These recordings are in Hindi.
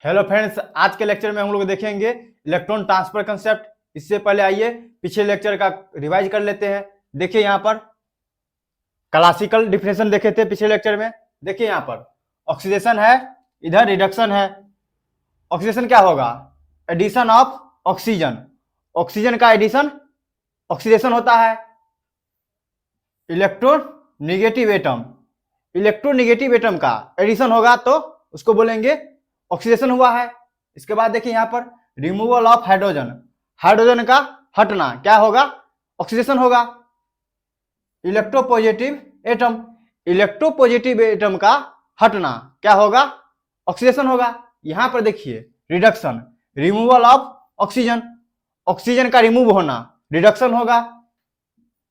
हेलो फ्रेंड्स, आज के लेक्चर में हम लोग देखेंगे इलेक्ट्रॉन ट्रांसफर कंसेप्ट। इससे पहले आइए पिछले लेक्चर का रिवाइज कर लेते हैं। देखिए यहाँ पर क्लासिकल डिफिनेशन देखे थे पिछले लेक्चर में। देखिए यहाँ पर ऑक्सीडेशन है, इधर रिडक्शन है। ऑक्सीडेशन क्या होगा? Addition of oxygen. ऑक्सीजन का एडिशन ऑक्सीडेशन होता है। इलेक्ट्रोनेगेटिव एटम, इलेक्ट्रोनेगेटिव एटम का एडिशन होगा तो उसको बोलेंगे ऑक्सीडेशन हुआ है। इसके बाद देखिए यहाँ पर रिमूवल ऑफ हाइड्रोजन, हाइड्रोजन का हटना क्या होगा? ऑक्सीडेशन होगा। इलेक्ट्रोपॉजिटिव एटम, इलेक्ट्रोपॉजिटिव एटम का हटना क्या होगा? ऑक्सीडेशन होगा। यहाँ पर देखिए reduction, removal of oxygen, oxygen का रिमूव होना रिडक्शन होगा।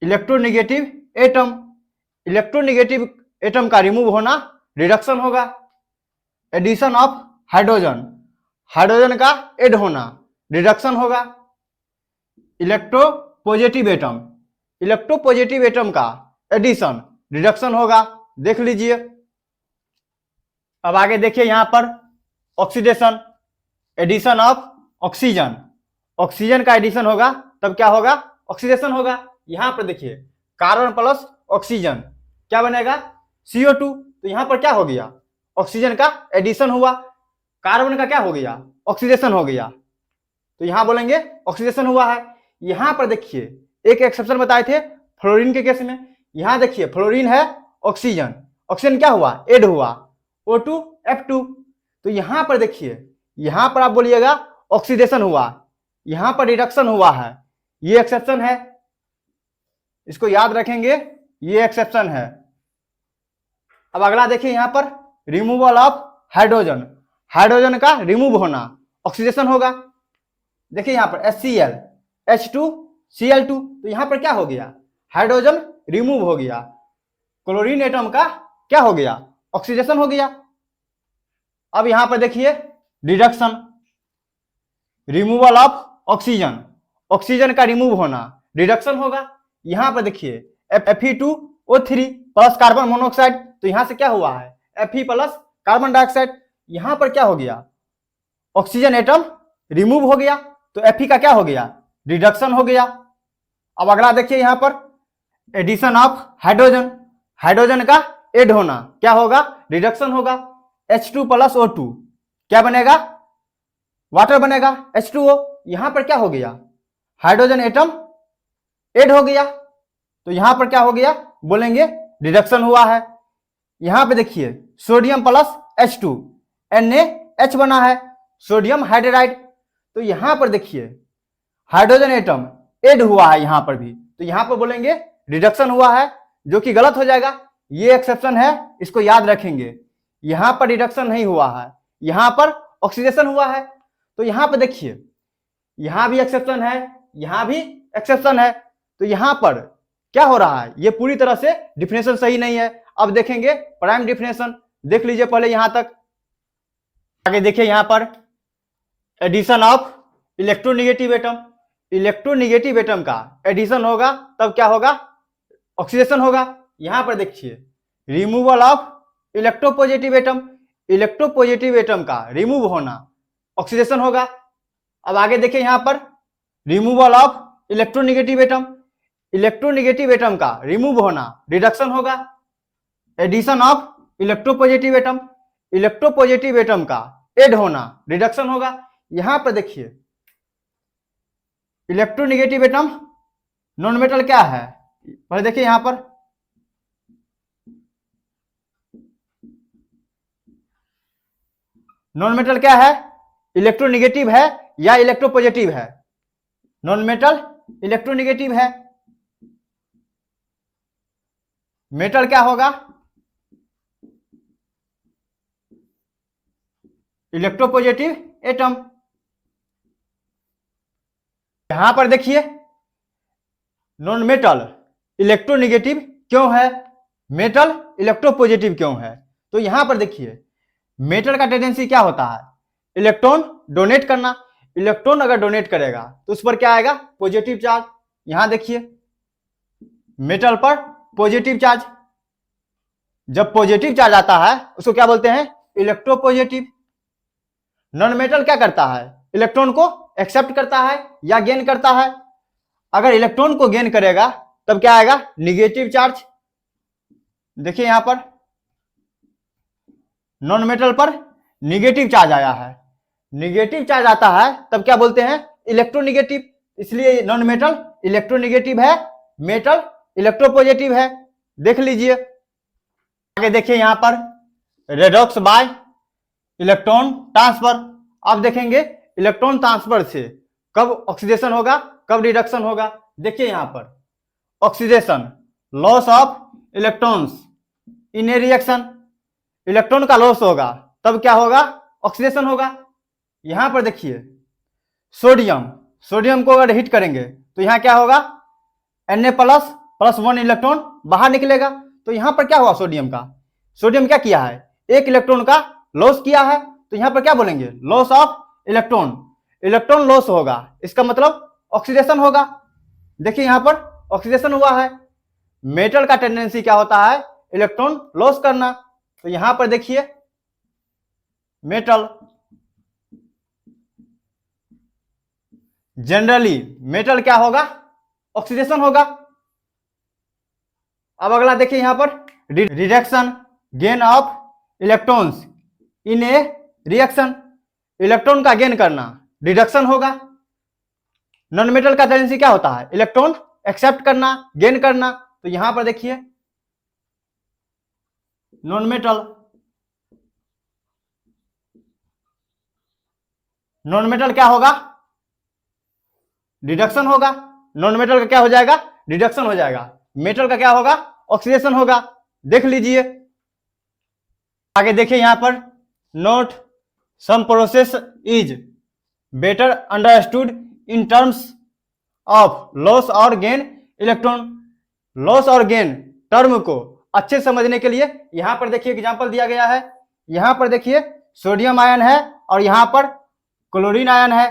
इलेक्ट्रोनेगेटिव एटम, इलेक्ट्रोनेगेटिव एटम का रिमूव होना रिडक्शन होगा। एडिशन ऑफ हाइड्रोजन, हाइड्रोजन का ऐड होना रिडक्शन होगा। इलेक्ट्रोपॉजिटिव एटम, इलेक्ट्रोपॉजिटिव एटम का एडिशन रिडक्शन होगा। देख लीजिए। अब आगे देखिए यहाँ पर oxidation, addition of oxygen, oxygen का एडिशन होगा तब क्या होगा? ऑक्सीडेशन होगा। यहाँ पर देखिए कार्बन प्लस ऑक्सीजन क्या बनेगा? CO2। तो यहाँ पर क्या हो गया? ऑक्सीजन का एडिशन हुआ, कार्बन का क्या हो गया? ऑक्सीडेशन हो गया। तो यहां बोलेंगे ऑक्सीडेशन हुआ है। यहां पर देखिए एक एक्सेप्शन बताए थे फ्लोरीन के केस में। यहां देखिए फ्लोरीन है ऑक्सीजन, ऑक्सीजन क्या हुआ? ऐड हुआ, O2 F2। तो यहां पर देखिए, यहां पर आप बोलिएगा ऑक्सीडेशन हुआ, यहां पर रिडक्शन हुआ है। ये एक्सेप्शन है, इसको याद रखेंगे, ये एक्सेप्शन है। अब अगला देखिए यहां पर रिमूवल ऑफ हाइड्रोजन, हाइड्रोजन का रिमूव होना ऑक्सीडेशन होगा। देखिए यहां पर HCl H2Cl2। तो यहां पर क्या हो गया? हाइड्रोजन रिमूव हो गया, क्लोरीन एटम का क्या हो गया? ऑक्सीडेशन हो गया। अब यहां पर देखिए reduction, removal of oxygen, oxygen का रिमूव होना रिडक्शन होगा। यहां पर देखिए Fe2O3 प्लस कार्बन मोनोऑक्साइड। तो यहां से क्या हुआ है? Fe plus carbon dioxide. यहां पर क्या हो गया? ऑक्सीजन एटम रिमूव हो गया, तो Fe का क्या हो गया? रिडक्शन हो गया। अब अगला देखिए यहां पर एडिशन ऑफ हाइड्रोजन, हाइड्रोजन का ऐड होना क्या होगा? रिडक्शन होगा। H2 प्लस O2 क्या बनेगा? वाटर बनेगा, H2O। यहां पर क्या हो गया? हाइड्रोजन एटम ऐड हो गया, तो यहां पर क्या हो गया? बोलेंगे रिडक्शन हुआ है। यहां पे देखिए सोडियम प्लस H2 NaH बना है, सोडियम हाइड्राइड। तो यहां पर देखिए हाइड्रोजन एटम ऐड हुआ है यहां पर भी, तो यहां पर बोलेंगे रिडक्शन हुआ है, जो कि गलत हो जाएगा। ये एक्सेप्शन है, इसको याद रखेंगे। यहां पर रिडक्शन नहीं हुआ है, यहां पर ऑक्सीडेशन हुआ है। तो यहां पर देखिए यहां भी एक्सेप्शन है, यहां भी एक्सेप्शन है। तो यहां पर क्या हो रहा है? ये पूरी तरह से डिफिनेशन सही नहीं है। अब देखेंगे प्राइम डिफिनेशन। देख लीजिए पहले यहां तक। आगे देखिए यहां पर addition of electronegative atom, electronegative atom का एडिशन होगा तब क्या होगा? ऑक्सीडेशन होगा। यहां पर देखिए removal of electropositive atom, electropositive atom का रिमूव होना ऑक्सीडेशन होगा। अब आगे देखिए यहां पर removal of electronegative atom, electronegative atom का रिमूव होना रिडक्शन होगा। Addition of electropositive atom, electropositive atom का ऐड होना रिडक्शन होगा। यहां पर देखिए इलेक्ट्रोनेगेटिव एटम नॉन मेटल क्या है? पहले देखिए यहां पर नॉन मेटल क्या है? इलेक्ट्रोनेगेटिव है या इलेक्ट्रोपॉजिटिव है? नॉन मेटल इलेक्ट्रोनेगेटिव है। मेटल क्या होगा? Electropositive atom. यहां पर देखिए नॉन मेटल इलेक्ट्रोनेगेटिव क्यों है, मेटल इलेक्ट्रोपॉजिटिव क्यों है? तो यहां पर देखिए मेटल का टेंडेंसी क्या होता है? इलेक्ट्रॉन डोनेट करना। इलेक्ट्रॉन अगर डोनेट करेगा तो उस पर क्या आएगा? Positive charge. यहां देखिए मेटल पर पॉजिटिव चार्ज, जब पॉजिटिव चार्ज आता है उसको क्या बोलते हैं? इलेक्ट्रोपॉजिटिव। नॉन मेटल क्या करता है, इलेक्ट्रॉन को एक्सेप्ट करता है या गेन करता है। अगर इलेक्ट्रॉन को गेन करेगा तब क्या आएगा, निगेटिव चार्ज। देखिए यहां पर नॉन मेटल पर निगेटिव चार्ज आया है, निगेटिव चार्ज आता है तब क्या बोलते हैं, इलेक्ट्रोनिगेटिव। इसलिए नॉन मेटल इलेक्ट्रोनिगेटिव है, मेटल इलेक्ट्रोपॉजिटिव है। देख लीजिए आगे, देखिए यहां पर रेडॉक्स बाय इलेक्ट्रॉन ट्रांसफर। आप देखेंगे इलेक्ट्रॉन ट्रांसफर से कब ऑक्सीडेशन होगा, कब रिडक्शन होगा। देखिए यहां पर oxidation, loss of electrons in A reaction, electron का लॉस होगा तब क्या होगा, ऑक्सीडेशन होगा। यहां पर देखिए सोडियम, सोडियम को अगर हीट करेंगे तो यहां क्या होगा, Na प्लस प्लस 1 इलेक्ट्रॉन बाहर निकलेगा। तो यहां पर क्या हुआ, सोडियम का, सोडियम क्या किया है, एक इलेक्ट्रॉन का लॉस किया है। तो यहां पर क्या बोलेंगे, loss of electron, electron loss होगा, इसका मतलब ऑक्सीडेशन होगा। देखिए यहां पर ऑक्सीडेशन हुआ है। मेटल का टेंडेंसी क्या होता है, इलेक्ट्रॉन लॉस करना। तो यहां पर देखिए मेटल, जनरली मेटल क्या होगा, ऑक्सीडेशन होगा। अब अगला देखिए यहां पर reduction, gain of electrons in A reaction, electron का गेन करना, रिडक्शन होगा। नॉन मेटल का टेंडेंसी क्या होता है, इलेक्ट्रॉन एक्सेप्ट करना, गेन करना। तो यहां पर देखिए नॉन मेटल, नॉन मेटल क्या होगा, रिडक्शन होगा। नॉन मेटल का क्या हो जाएगा, रिडक्शन हो जाएगा। मेटल का क्या होगा, ऑक्सीडेशन होगा। देख लीजिए आगे, देखिए यहां पर note some process is better understood in terms of loss और गेन इलेक्ट्रॉन। लॉस और गेन टर्म को अच्छे समझने के लिए यहां पर देखिए एग्जांपल दिया गया है। यहां पर देखिए सोडियम आयन है और यहां पर क्लोरीन आयन है।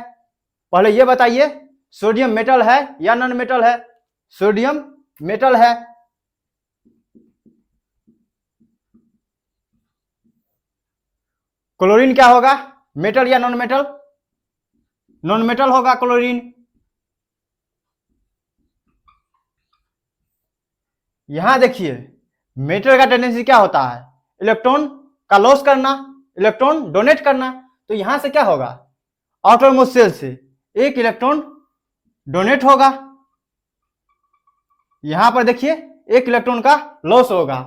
पहले ये बताइए सोडियम मेटल है या नॉन मेटल है, सोडियम मेटल है। क्लोरीन क्या होगा, मेटल या नॉन मेटल, नॉन मेटल होगा क्लोरीन। यहां देखिए मेटल का टेंडेंसी क्या होता है, इलेक्ट्रॉन का लॉस करना, इलेक्ट्रॉन डोनेट करना। तो यहां से क्या होगा, आउटरमोस्ट शेल से एक इलेक्ट्रॉन डोनेट होगा। यहां पर देखिए एक इलेक्ट्रॉन का लॉस होगा,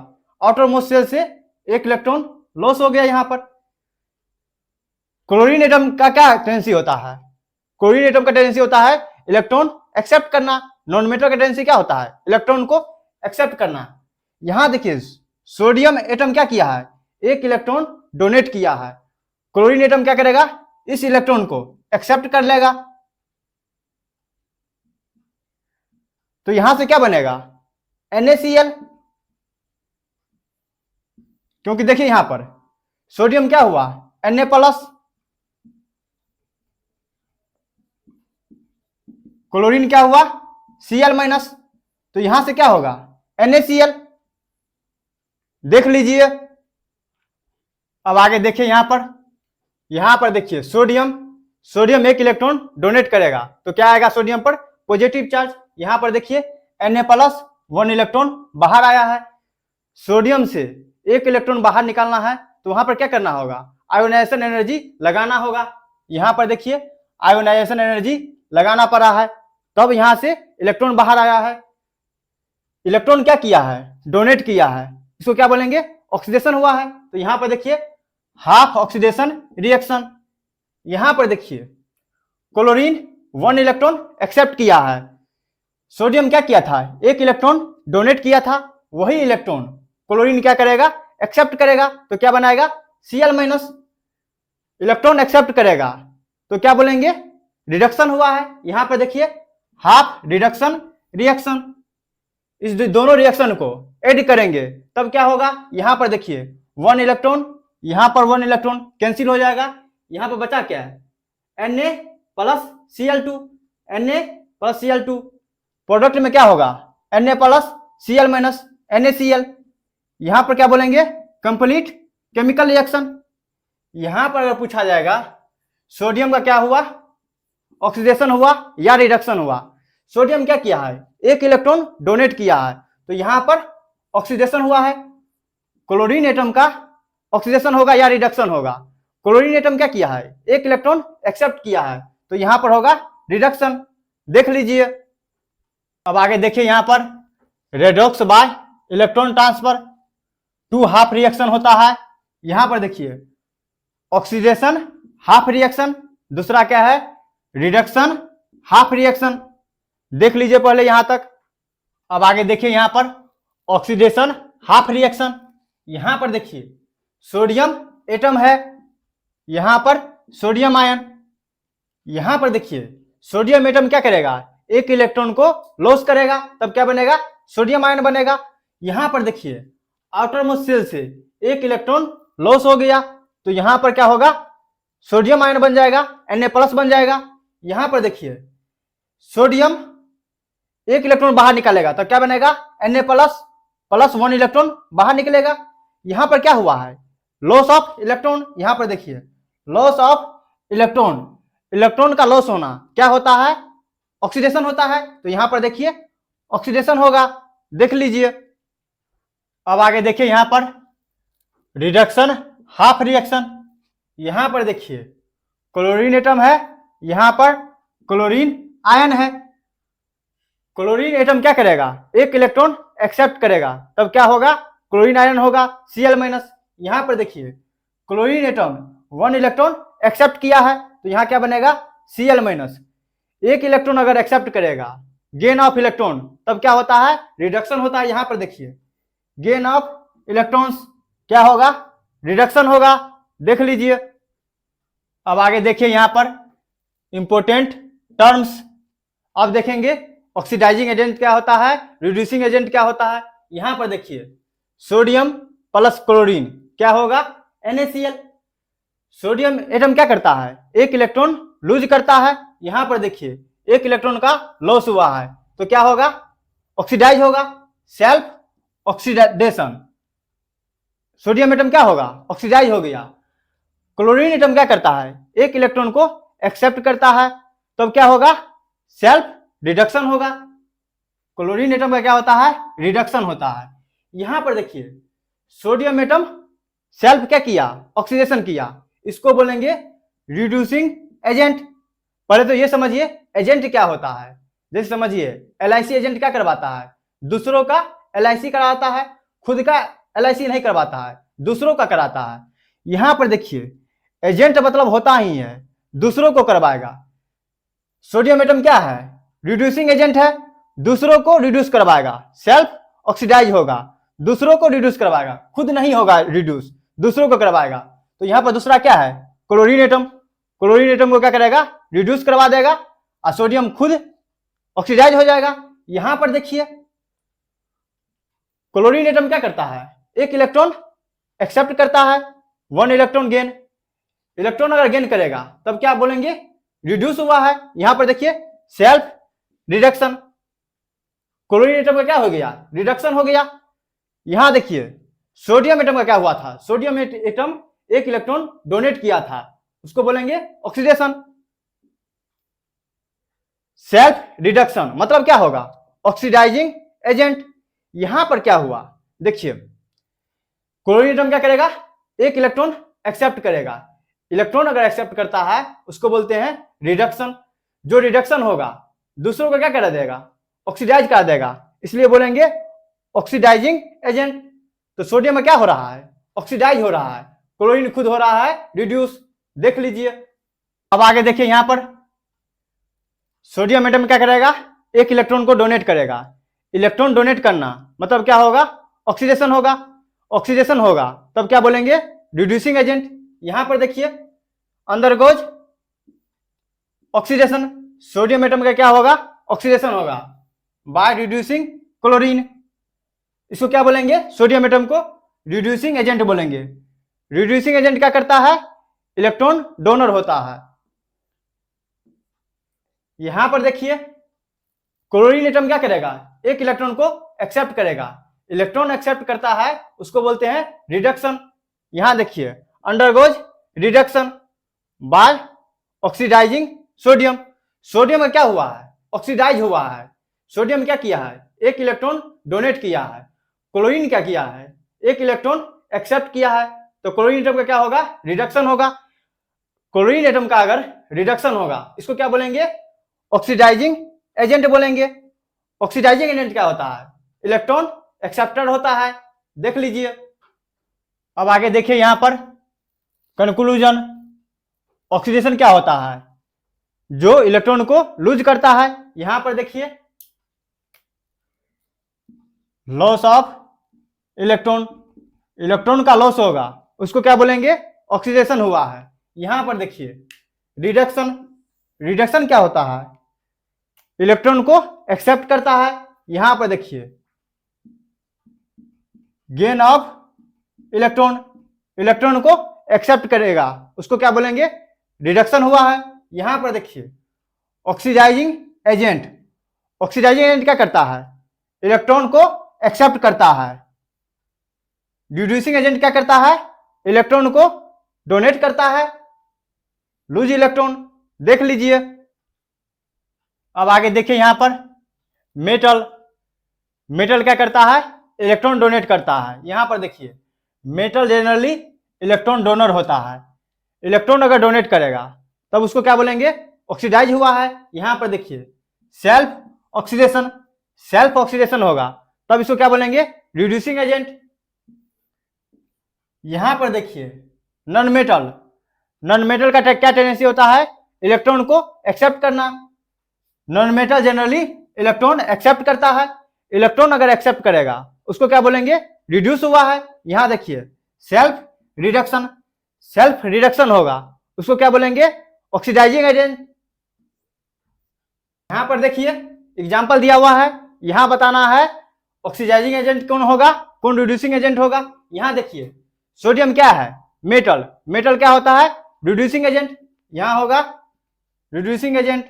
आउटरमोस्ट शेल से एक इलेक्ट्रॉन लॉस हो गया। यहां पर क्लोरीन एटम का क्या टेंडेंसी होता है, क्लोरीन एटम का टेंडेंसी होता है इलेक्ट्रॉन एक्सेप्ट करना। नॉन मेटल का टेंडेंसी क्या होता है, इलेक्ट्रॉन को एक्सेप्ट करना। यहां देखिए सोडियम एटम क्या किया है, एक इलेक्ट्रॉन डोनेट किया है। क्लोरीन एटम क्या करेगा, इस इलेक्ट्रॉन को एक्सेप्ट कर लेगा। तो यहां से क्या बनेगा, NaCl। क्योंकि देखिए यहां पर सोडियम क्या हुआ, Na प्लस, क्लोरीन क्या हुआ, Cl माइनस। तो यहां से क्या होगा, NaCl। देख लीजिए अब आगे देखिए यहां पर देखिए सोडियम, सोडियम एक इलेक्ट्रॉन डोनेट करेगा तो क्या आएगा, सोडियम पर पॉजिटिव चार्ज। यहां पर देखिए Na प्लस 1 इलेक्ट्रॉन बाहर आया है। सोडियम से एक इलेक्ट्रॉन बाहर निकालना है तो वहां पर क्या करना होगा, आयोनाइजेशन एनर्जी लगाना होगा। यहां पर देखिए आयोनाइजेशन एनर्जी लगाना पड़ा है, तब यहां से इलेक्ट्रॉन बाहर आया है। इलेक्ट्रॉन क्या किया है, डोनेट किया है, इसको क्या बोलेंगे, ऑक्सीडेशन हुआ है। तो यहां पर देखिए हाफ ऑक्सीडेशन रिएक्शन। यहां पर देखिए क्लोरीन 1 इलेक्ट्रॉन एक्सेप्ट किया है, सोडियम क्या किया था, एक इलेक्ट्रॉन डोनेट किया था, वही इलेक्ट्रॉन क्लोरीन क्या करेगा, एक्सेप्ट करेगा। तो क्या बनाएगा, Cl माइनस। इलेक्ट्रॉन एक्सेप्ट करेगा तो क्या बोलेंगे, रिडक्शन हुआ है। यहां पर देखिए हाफ रिडक्शन रिएक्शन। इस दोनों रिएक्शन को ऐड करेंगे तब क्या होगा, यहां पर देखिए 1 इलेक्ट्रॉन, यहां पर 1 इलेक्ट्रॉन कैंसिल हो जाएगा। यहां पर बचा क्या है, Na plus Cl2, Na plus Cl2। Product में क्या होगा, Na plus Cl minus NaCl। यहां पर क्या बोलेंगे, कंप्लीट केमिकल रिएक्शन। यहां पर अगर पूछा जाएगा सोडियम का क्या हुआ, ऑक्सीडेशन हुआ या रिडक्शन हुआ। सोडियम क्या किया है, एक इलेक्ट्रॉन डोनेट किया है, तो यहां पर ऑक्सीडेशन हुआ है। क्लोरीन एटम का ऑक्सीडेशन होगा या रिडक्शन होगा। क्लोरीन एटम क्या किया है, एक इलेक्ट्रॉन एक्सेप्ट किया है, तो यहां पर होगा रिडक्शन। देख लीजिए। अब आगे देखिए, यहां पर redox bye electron transfer, 2 half reaction होता है। यहां पर देखिए ऑक्सीडेशन हाफ रिएक्शन, दूसरा क्या है रिडक्शन हाफ रिएक्शन। देख लीजिए पहले यहां तक। अब आगे देखिए, यहां पर ऑक्सीडेशन हाफ रिएक्शन। यहां पर देखिए सोडियम एटम है, यहां पर सोडियम आयन। यहां पर देखिए सोडियम एटम क्या करेगा, एक इलेक्ट्रॉन को लॉस करेगा, तब क्या बनेगा सोडियम आयन बनेगा। यहां पर देखिए आउटर मोस्ट शेल से एक इलेक्ट्रॉन लॉस हो गया, तो यहां पर क्या होगा सोडियम आयन बन जाएगा, Na+ बन जाएगा। यहां पर देखिए सोडियम एक इलेक्ट्रॉन बाहर निकालेगा, तो क्या बनेगा Na+ प्लस 1 इलेक्ट्रॉन बाहर निकलेगा। यहां पर क्या हुआ है लॉस ऑफ इलेक्ट्रॉन। यहां पर देखिए लॉस ऑफ इलेक्ट्रॉन, इलेक्ट्रॉन का लॉस होना क्या होता है, ऑक्सीडेशन होता है, तो यहां पर देखिए ऑक्सीडेशन होगा। देख लीजिए। अब आगे देखिए, यहां पर रिडक्शन हाफ रिएक्शन। यहां पर देखिए क्लोरीन एटम है, यहां पर क्लोरीन आयन है। क्लोरीन एटम क्या करेगा, एक इलेक्ट्रॉन एक्सेप्ट करेगा, तब क्या होगा क्लोरीन आयन होगा Cl-। यहां पर देखिए क्लोरीन एटम 1 इलेक्ट्रॉन एक्सेप्ट किया है, तो यहां क्या बनेगा Cl-। एक इलेक्ट्रॉन अगर एक्सेप्ट करेगा, गेन ऑफ इलेक्ट्रॉन, तब क्या होता है रिडक्शन होता है। यहां पर देखिए गेन ऑफ इलेक्ट्रॉन्स क्या होगा रिडक्शन होगा। देख लीजिए। अब आगे देखिए, यहां पर इंपोर्टेंट टर्म्स अब देखेंगे। ऑक्सीडाइजिंग एजेंट क्या होता है, रिड्यूसिंग एजेंट क्या होता है। यहां पर देखिए सोडियम प्लस क्लोरीन क्या होगा NaCl। सोडियम एटम क्या करता है, एक इलेक्ट्रॉन लूज करता है। यहां पर देखिए एक इलेक्ट्रॉन का लॉस हुआ है, तो क्या होगा ऑक्सीडाइज होगा, सेल्फ ऑक्सीडेशन। सोडियम एटम क्या होगा ऑक्सीडाइज हो गया। क्लोरीन एटम क्या करता है, एक इलेक्ट्रॉन को एक्सेप्ट करता है, तब क्या होगा सेल्फ रिडक्शन होगा। क्लोरीन एटम का क्या होता है रिडक्शन होता है। यहां पर देखिए सोडियम एटम सेल्फ क्या किया ऑक्सीडेशन किया, इसको बोलेंगे रिड्यूसिंग एजेंट। पहले तो ये समझिए एजेंट क्या होता है। जैसे समझिए LIC एजेंट क्या करवाता है, दूसरों का LIC कराता है, खुद का LIC नहीं करवाता है, दूसरों का कराता है। यहां पर देखिए एजेंट मतलब होता ही है दूसरों को करवाएगा। सोडियम एटम क्या है रिड्यूसिंग एजेंट है, दूसरों को रिड्यूस करवाएगा, सेल्फ ऑक्सीडाइज होगा, दूसरों को रिड्यूस करवाएगा, खुद नहीं होगा रिड्यूस, दूसरों को करवाएगा। तो यहां पर दूसरा क्या है क्लोरीन एटम, क्लोरीन एटम को क्या करेगा रिड्यूस करवा देगा, और सोडियम खुद ऑक्सीडाइज हो जाएगा। यहां पर देखिए क्लोरीन एटम क्या करता है, एक इलेक्ट्रॉन एक्सेप्ट करता है, 1 इलेक्ट्रॉन गेन। इलेक्ट्रॉन अगर गेन करेगा तब क्या बोलेंगे रिड्यूस हुआ है। यहां पर देखिए सेल्फ रिडक्शन, क्लोरीन एटम का क्या हो गया रिडक्शन हो गया। यहां देखिए सोडियम एटम का क्या हुआ था, सोडियम एटम एक इलेक्ट्रॉन डोनेट किया था, उसको बोलेंगे ऑक्सीडेशन। सेल्फ रिडक्शन मतलब क्या होगा ऑक्सीडाइजिंग एजेंट। यहां पर क्या हुआ देखिए क्लोरीन एटम क्या करेगा, एक इलेक्ट्रॉन एक्सेप्ट करेगा, इलेक्ट्रॉन अगर एक्सेप्ट करता है उसको बोलते हैं रिडक्शन। जो रिडक्शन होगा दूसरों को क्या करा देगा ऑक्सीडाइज करा देगा, इसलिए बोलेंगे ऑक्सीडाइजिंग एजेंट। तो सोडियम में क्या हो रहा है ऑक्सीडाइज हो रहा है, क्लोरीन खुद हो रहा है रिड्यूस। देख लीजिए। अब आगे देखिए, यहां पर सोडियम एटम क्या करेगा, एक इलेक्ट्रॉन को डोनेट करेगा। इलेक्ट्रॉन डोनेट करना मतलब क्या होगा ऑक्सीडेशन होगा, ऑक्सीडेशन होगा तब क्या बोलेंगे रिड्यूसिंग एजेंट। यहां पर देखिए अंडरगोज ऑक्सीडेशन, सोडियम एटम का क्या होगा ऑक्सीडेशन होगा बाय रिड्यूसिंग क्लोरीन। इसको क्या बोलेंगे सोडियम एटम को रिड्यूसिंग एजेंट बोलेंगे। रिड्यूसिंग एजेंट क्या करता है इलेक्ट्रॉन डोनर होता है। यहां पर देखिए क्लोरीन एटम क्या करेगा, एक इलेक्ट्रॉन को एक्सेप्ट करेगा, इलेक्ट्रॉन एक्सेप्ट करता है उसको बोलते हैं रिडक्शन। यहां देखिए undergoes reduction by oxidising sodium. Sodium में क्या हुआ है, ऑक्सीडाइज हुआ है। सोडियम क्या किया है, एक इलेक्ट्रॉन डोनेट किया है। क्लोरीन क्या किया है, एक इलेक्ट्रॉन एक्सेप्ट किया है। तो क्लोरीन एटम का क्या होगा, रिडक्शन होगा। क्लोरीन एटम का अगर रिडक्शन होगा इसको क्या बोलेंगे, ऑक्सीडाइजिंग एजेंट बोलेंगे। ऑक्सीडाइजिंग एजेंट क्या होता है, इलेक्ट्रॉन एक्सेप्टर होता है। देख लीजिए। अब आगे देखिए यहां पर कंक्लूजन। ऑक्सीडेशन क्या होता है, जो इलेक्ट्रॉन को लूज करता है। यहां पर देखिए लॉस ऑफ इलेक्ट्रॉन, इलेक्ट्रॉन का लॉस होगा उसको क्या बोलेंगे, ऑक्सीडेशन हुआ है। यहां पर देखिए रिडक्शन, रिडक्शन क्या होता है, इलेक्ट्रॉन को एक्सेप्ट करता है। यहां पर देखिए गेन ऑफ इलेक्ट्रॉन, इलेक्ट्रॉन को एक्सेप्ट करेगा उसको क्या बोलेंगे, रिडक्शन हुआ है। यहां पर देखिए ऑक्सीडाइजिंग एजेंट, ऑक्सीडाइजिंग एजेंट क्या करता है, इलेक्ट्रॉन को एक्सेप्ट करता है। रिड्यूसिंग एजेंट क्या करता है, इलेक्ट्रॉन को डोनेट करता है, लूज इलेक्ट्रॉन। देख लीजिए। अब आगे देखिए यहां पर मेटल, मेटल क्या करता है, इलेक्ट्रॉन डोनेट करता है। यहां पर देखिए मेटल जनरली इलेक्ट्रॉन डोनर होता है। इलेक्ट्रॉन अगर डोनेट करेगा तब उसको क्या बोलेंगे, ऑक्सीडाइज हुआ है। यहां पर देखिए सेल्फ ऑक्सीडेशन, सेल्फ ऑक्सीडेशन होगा तब इसको क्या बोलेंगे, रिड्यूसिंग एजेंट। यहां पर देखिए नॉन मेटल, नॉन मेटल का क्या टेंडेंसी होता है, इलेक्ट्रॉन को एक्सेप्ट करना। Non metal generally electron accept करता है। इलेक्ट्रॉन अगर एक्सेप्ट करेगा उसको क्या बोलेंगे, रिड्यूस हुआ है। यहां देखिए सेल्फ रिडक्शन, सेल्फ रिडक्शन होगा उसको क्या बोलेंगे, ऑक्सीडाइजिंग एजेंट। यहां पर देखिए एग्जांपल दिया हुआ है, यहां बताना है ऑक्सीडाइजिंग एजेंट कौन होगा, कौन रिड्यूसिंग एजेंट होगा। यहां देखिए सोडियम क्या है, मेटल, मेटल क्या होता है, रिड्यूसिंग एजेंट। यहां होगा reducing agent.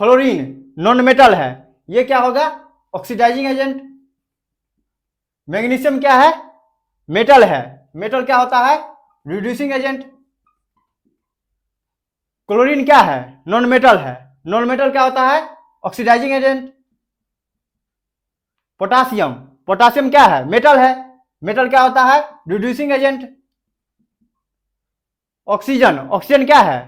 Fluorine non metal है, ये क्या होगा, ऑक्सीडाइजिंग एजेंट। मैग्नीशियम क्या है, मेटल है, मेटल क्या होता है, रिड्यूसिंग एजेंट। क्लोरीन क्या है, नॉन मेटल है, नॉन मेटल क्या होता है, ऑक्सीडाइजिंग एजेंट। पोटासियम, पोटासियम क्या है, मेटल है, मेटल क्या होता है, रिड्यूसिंग एजेंट। ऑक्सीजन, ऑक्सीजन क्या है,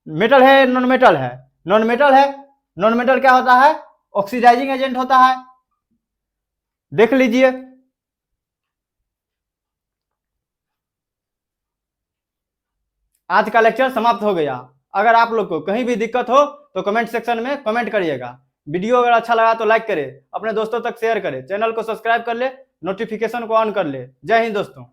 मेटल है, नॉन मेटल है, नॉन मेटल है, नॉन मेटल क्या होता है, ऑक्सीडाइजिंग एजेंट होता है। देख लीजिए। आज का लेक्चर समाप्त हो गया। अगर आप लोग को कहीं भी दिक्कत हो तो कमेंट सेक्शन में कमेंट करिएगा। वीडियो अगर अच्छा लगा तो लाइक करें, अपने दोस्तों तक शेयर करें, चैनल को सब्सक्राइब कर ले, नोटिफिकेशन को ऑन कर ले। जय हिंद दोस्तों।